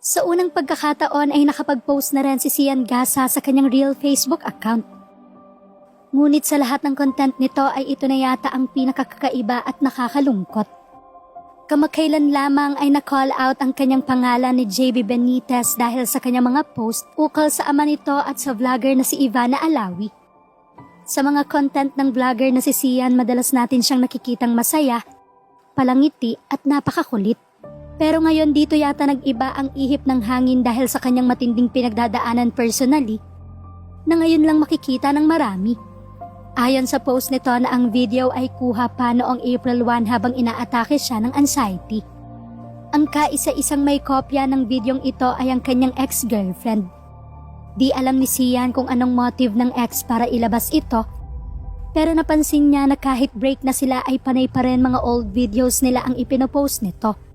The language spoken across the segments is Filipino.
Sa unang pagkakataon ay nakapag-post na rin si Sian Gasa sa kanyang real Facebook account. Ngunit sa lahat ng content nito ay ito na yata ang pinakakakaiba at nakakalungkot. Kamakailan lamang ay na-call out ang kanyang pangalan ni JB Benitez dahil sa kanyang mga post ukol sa ama nito at sa vlogger na si Ivana Alawi. Sa mga content ng vlogger na si Sian, madalas natin siyang nakikitang masaya, palangiti at napakakulit. Pero ngayon dito yata nag-iba ang ihip ng hangin dahil sa kanyang matinding pinagdadaanan personally na ngayon lang makikita ng marami. Ayon sa post nito na ang video ay kuha pa noong April 1 habang inaatake siya ng anxiety. Ang kaisa-isang may kopya ng videong ito ay ang kanyang ex-girlfriend. Di alam ni Sian kung anong motive ng ex para ilabas ito, pero napansin niya na kahit break na sila ay panay pa rin mga old videos nila ang ipinopost nito.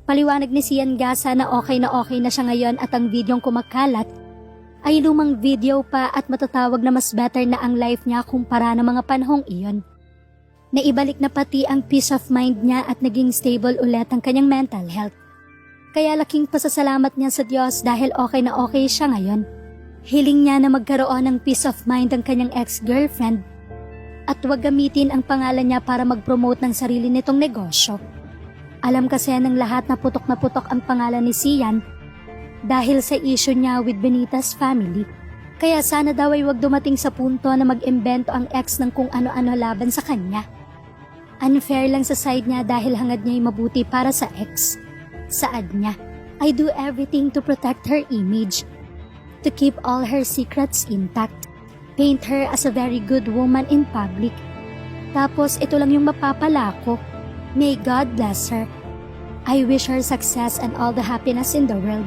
Paliwanag ni Sian Gasa na okay na siya ngayon at ang videong kumakalat ay lumang video pa at matatawag na mas better na ang life niya kumpara ng mga panahong iyon. Naibalik na pati ang peace of mind niya at naging stable ulit ang kanyang mental health. Kaya laking pasasalamat niya sa Diyos dahil okay na okay siya ngayon. Hiling niya na magkaroon ng peace of mind ang kanyang ex-girlfriend at huwag gamitin ang pangalan niya para mag-promote ng sarili nitong negosyo. Alam kasi ng lahat na putok ang pangalan ni Sian dahil sa issue niya with Benitez family. Kaya sana daw ay wag dumating sa punto na mag-imbento ang ex ng kung ano-ano laban sa kanya. Unfair lang sa side niya dahil hangad niya ay mabuti para sa ex. Saad niya, I do everything to protect her image, to keep all her secrets intact, paint her as a very good woman in public. Tapos ito lang yung mapapala ko. May God bless her. I wish her success and all the happiness in the world.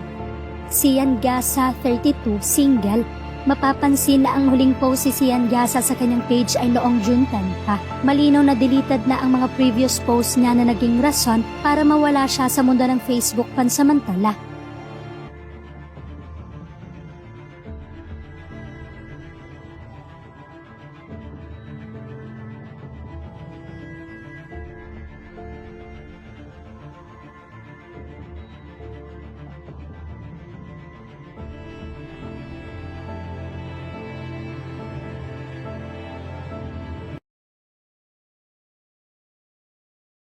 Sian Gasa, 32, single. Mapapansin na ang huling post si Sian Gasa sa kanyang page ay noong June 10 pa. Malinaw na deleted na ang mga previous posts niya na naging rason para mawala siya sa mundo ng Facebook pansamantala.